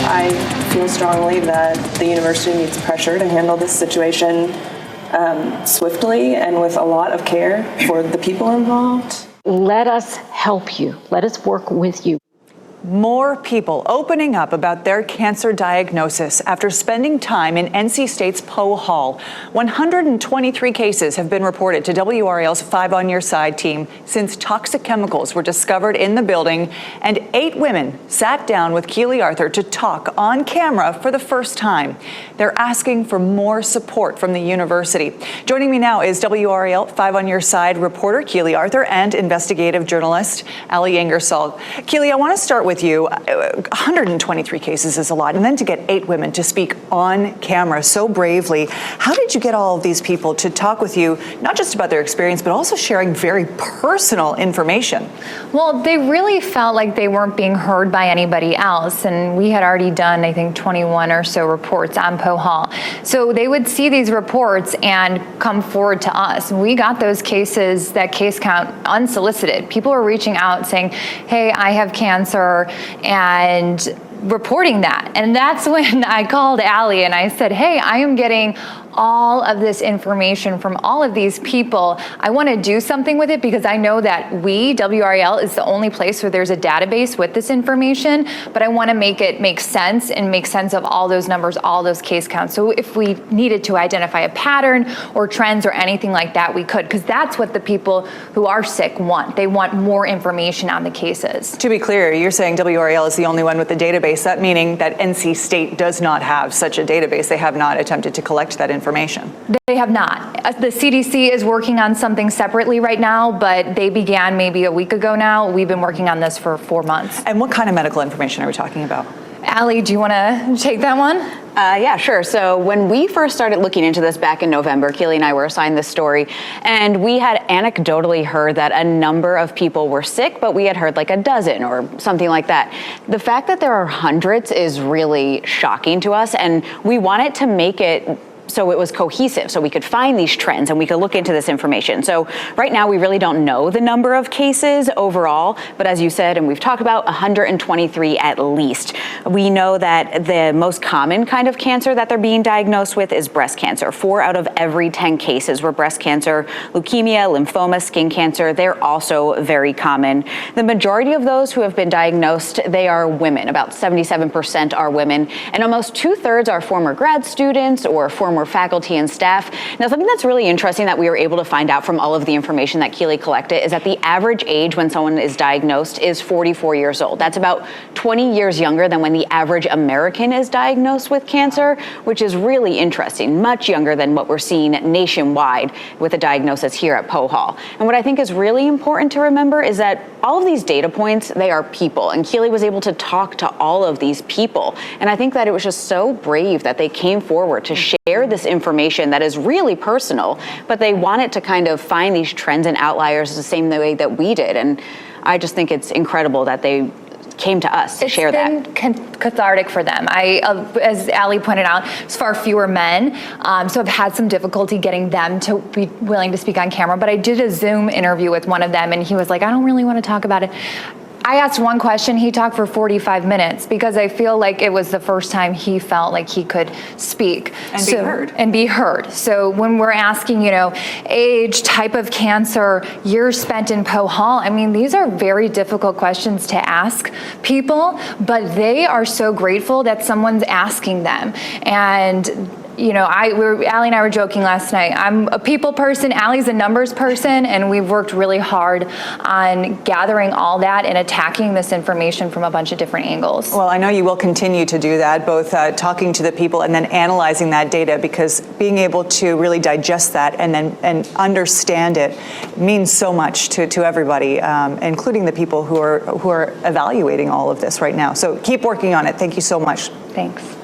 I feel strongly that the university needs pressure to handle this situation swiftly and with a lot of care for the people involved. Let us help you. Let us work with you. More people opening up about their cancer diagnosis after spending time in NC State's Poe Hall. 123 cases have been reported to WRAL's 5 on Your Side team since toxic chemicals were discovered in the building, and 8 women sat down with Keely Arthur to talk on camera for the first time. They're asking for more support from the university. Joining me now is WRAL 5 on Your Side reporter Keely Arthur and investigative journalist Ali Ingersoll. Keely, I want to start with you. 123 cases is a lot, and then to get 8 women to speak on camera so bravely. How did you get all of these people to talk with you, not just about their experience, but also sharing very personal information? Well, they really felt like they weren't being heard by anybody else, and we had already done, I think, 21 or so reports on Poe Hall. So they would see these reports and come forward to us. We got those cases, that case count, unsolicited. People were reaching out saying, hey, I have cancer, and reporting that. And that's when I called Ali and I said, hey, I am getting all of this information from all of these people. I want to do something with it because I know that WRAL is the only place where there's a database with this information, but I want to make it make sense and make sense of all those numbers, all those case counts. So if we needed to identify a pattern or trends or anything like that, we could, because that's what the people who are sick want. They want more information on the cases. To be clear, you're saying WRAL is the only one with the database, that meaning that NC State does not have such a database. They have not attempted to collect that information. They have not. The CDC is working on something separately right now, but they began maybe a week ago now. We've been working on this for 4 months. And what kind of medical information are we talking about? Ali, do you want to take that one? Yeah, sure. So when we first started looking into this back in November, Keely and I were assigned this story, and we had anecdotally heard that a number of people were sick, but we had heard like a dozen or something like that. The fact that there are hundreds is really shocking to us, and we wanted to make it so it was cohesive, so we could find these trends and we could look into this information. So right now we really don't know the number of cases overall, but as you said, and we've talked about, 123 at least. We know that the most common kind of cancer that they're being diagnosed with is breast cancer. 4 out of every 10 cases were breast cancer. Leukemia, lymphoma, skin cancer, they're also very common. The majority of those who have been diagnosed, they are women. About 77% are women, and almost 2/3 are former grad students or former faculty and staff. Now, something that's really interesting that we were able to find out from all of the information that Keely collected is that the average age when someone is diagnosed is 44 years old. That's about 20 years younger than when the average American is diagnosed with cancer, which is really interesting, much younger than what we're seeing nationwide with a diagnosis here at Poe Hall. And what I think is really important to remember is that all of these data points, they are people, and Keely was able to talk to all of these people. And I think that it was just so brave that they came forward to share this information that is really personal, but they wanted to kind of find these trends and outliers the same way that we did. And I just think it's incredible that they came to us to share that. It's been cathartic for them. As Ali pointed out, it's far fewer men, so I've had some difficulty getting them to be willing to speak on camera, but I did a Zoom interview with one of them, and he was like, I don't really want to talk about it. I asked one question, he talked for 45 minutes because I feel like it was the first time he felt like he could speak. And be heard. So when we're asking, age, type of cancer, years spent in Poe Hall, I mean, these are very difficult questions to ask people, but they are so grateful that someone's asking them. And Ali and I were joking last night. I'm a people person, Ali's a numbers person, and we've worked really hard on gathering all that and attacking this information from a bunch of different angles. Well, I know you will continue to do that, both talking to the people and then analyzing that data, because being able to really digest that and understand it means so much to everybody, including the people who are evaluating all of this right now. So keep working on it. Thank you so much. Thanks.